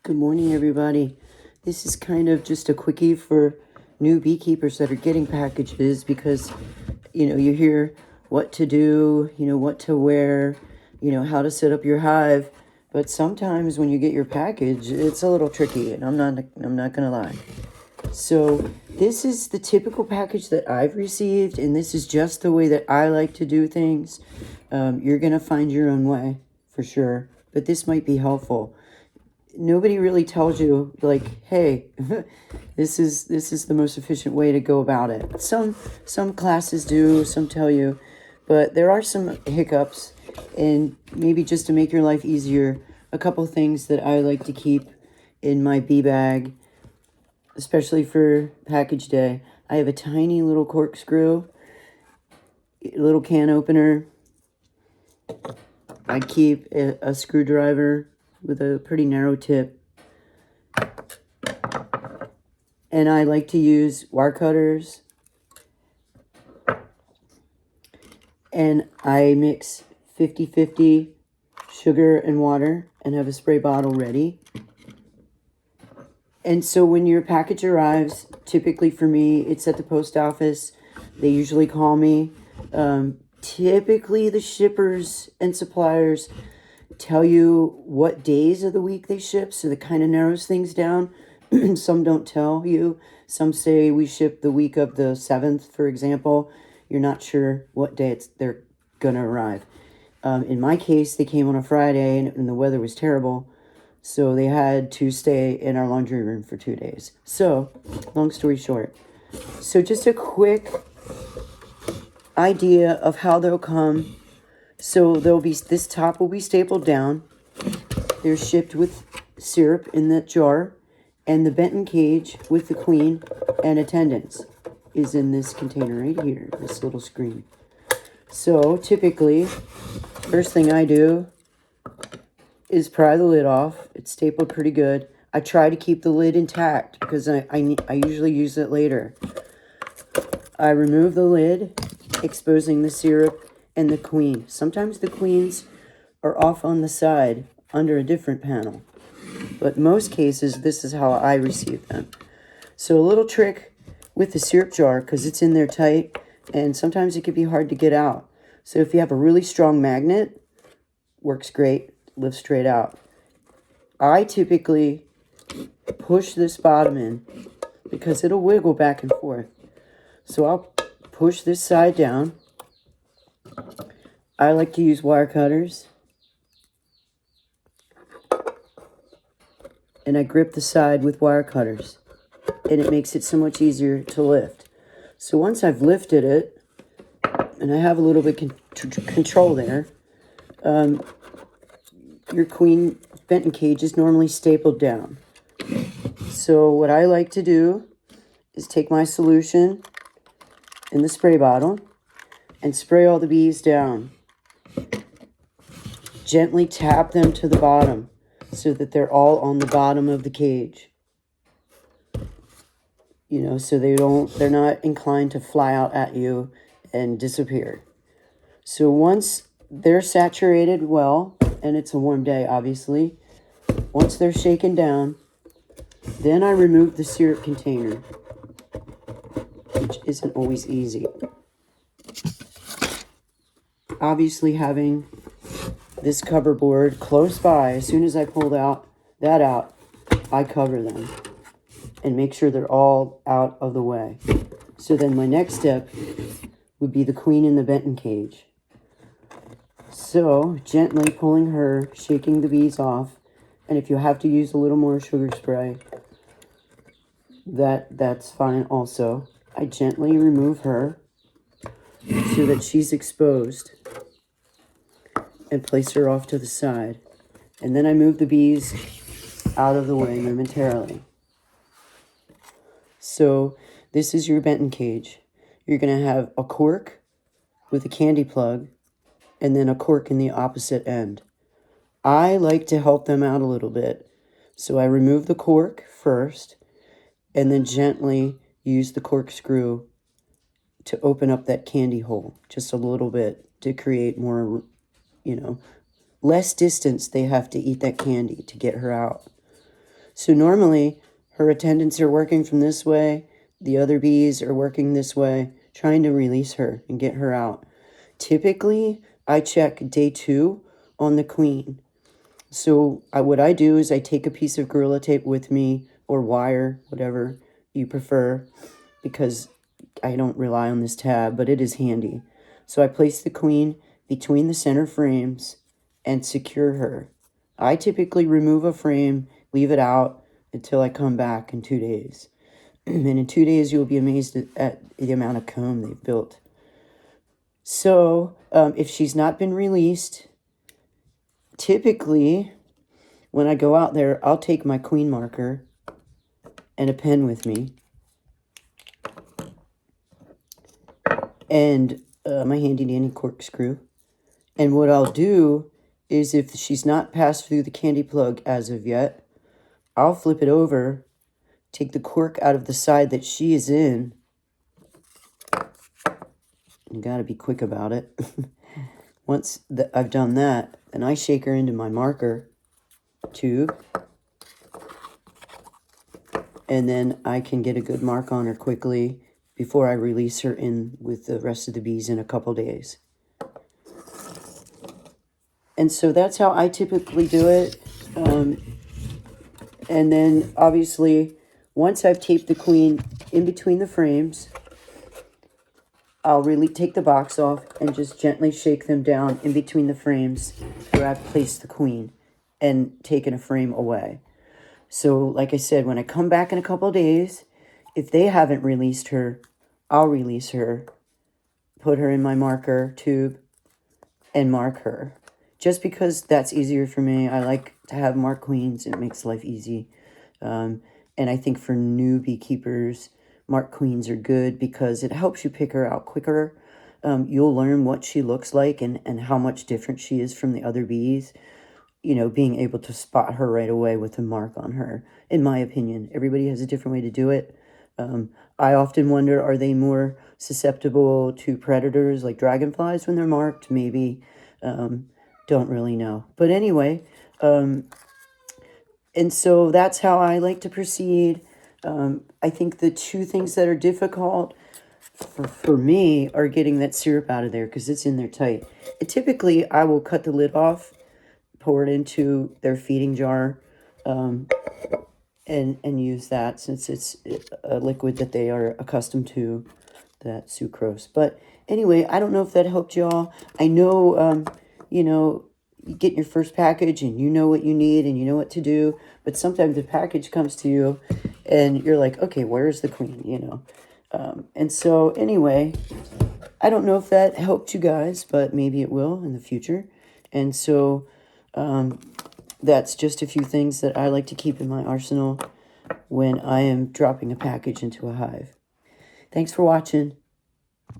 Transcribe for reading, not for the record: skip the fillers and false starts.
Good morning, everybody. This is kind of just a quickie for new beekeepers that are getting packages because, you hear what to do, what to wear, how to set up your hive. But sometimes when you get your package, it's a little tricky, and I'm not going to lie. So this is the typical package that I've received, and this is just the way that I like to do things. You're going to find your own way for sure, but this might be helpful. Nobody really tells you, like, hey, this is the most efficient way to go about it. Some classes do, some tell you, but there are some hiccups, and maybe just to make your life easier, a couple things that I like to keep in my bee bag, especially for package day. I have a tiny little corkscrew, a little can opener. I keep a screwdriver with a pretty narrow tip. And I like to use wire cutters. And I mix 50-50 sugar and water and have a spray bottle ready. And so when your package arrives, typically for me, it's at the post office. They usually call me. Typically the shippers and suppliers tell you what days of the week they ship, so that kind of narrows things down. Some don't tell you. Some say we ship the week of the 7th, for example. You're not sure what day they're going to arrive. In my case, they came on a Friday, and the weather was terrible, so they had to stay in our laundry room for 2 days. So, long story short. So just a quick idea of how they'll come. So this top will be stapled down. They're shipped with syrup in that jar, and the Benton cage with the queen and attendants is in this container right here, this little screen. So typically, first thing I do is pry the lid off. It's stapled pretty good. I try to keep the lid intact because I usually use it later. I remove the lid, exposing the syrup and the queen. Sometimes the queens are off on the side under a different panel, but most cases this is how I receive them. So a little trick with the syrup jar, because it's in there tight and sometimes it can be hard to get out. So if you have a really strong magnet, works great, lifts straight out. I typically push this bottom in because it'll wiggle back and forth. So I'll push this side down. I like to use wire cutters. And I grip the side with wire cutters. And it makes it so much easier to lift. So once I've lifted it, and I have a little bit control there, your queen Benton cage is normally stapled down. So what I like to do is take my solution in the spray bottle and spray all the bees down. Gently tap them to the bottom so that they're all on the bottom of the cage. So they're not inclined to fly out at you and disappear. So once they're saturated well, and it's a warm day, obviously, once they're shaken down, then I remove the syrup container, which isn't always easy. Obviously, having this cover board close by, as soon as I pull that out, I cover them and make sure they're all out of the way. So then my next step would be the queen in the Benton cage. So gently pulling her, shaking the bees off, and if you have to use a little more sugar spray, that's fine also. I gently remove her so that she's exposed and place her off to the side. And then I move the bees out of the way momentarily. So this is your Benton cage. You're going to have a cork with a candy plug and then a cork in the opposite end. I like to help them out a little bit. So I remove the cork first and then gently use the corkscrew to open up that candy hole just a little bit to create more, less distance they have to eat that candy to get her out. So normally her attendants are working from this way. The other bees are working this way, trying to release her and get her out. Typically, I check day 2 on the queen. So what I do is I take a piece of Gorilla Tape with me, or wire, whatever you prefer, because I don't rely on this tab, but it is handy. So I place the queen between the center frames and secure her. I typically remove a frame, leave it out until I come back in 2 days. And in 2 days, you'll be amazed at the amount of comb they've built. So if she's not been released, typically when I go out there, I'll take my queen marker and a pen with me, and my handy dandy corkscrew. And what I'll do is, if she's not passed through the candy plug as of yet, I'll flip it over, take the cork out of the side that she is in. You gotta be quick about it. Once I've done that, then I shake her into my marker tube, and then I can get a good mark on her quickly before I release her in with the rest of the bees in a couple days. And so that's how I typically do it. And then obviously, once I've taped the queen in between the frames, I'll really take the box off and just gently shake them down in between the frames where I've placed the queen and taken a frame away. So like I said, when I come back in a couple of days, if they haven't released her, I'll release her, put her in my marker tube, and mark her. Just because that's easier for me. I like to have marked queens. It makes life easy. And I think for new beekeepers, marked queens are good because it helps you pick her out quicker. You'll learn what she looks like and how much different she is from the other bees. You know, being able to spot her right away with a mark on her, in my opinion. Everybody has a different way to do it. I often wonder, are they more susceptible to predators like dragonflies when they're marked? Maybe. Don't really know. But anyway, and so that's how I like to proceed. I think the 2 things that are difficult for me are getting that syrup out of there because it's in there tight. Typically, I will cut the lid off, pour it into their feeding jar, and use that since it's a liquid that they are accustomed to, that sucrose. But anyway, I don't know if that helped y'all. I know, you know, you get your first package and you know what you need and you know what to do, but sometimes the package comes to you and you're like, okay, where's the queen, you know? And so anyway, I don't know if that helped you guys, but maybe it will in the future. And so that's just a few things that I like to keep in my arsenal when I am dropping a package into a hive. Thanks for watching.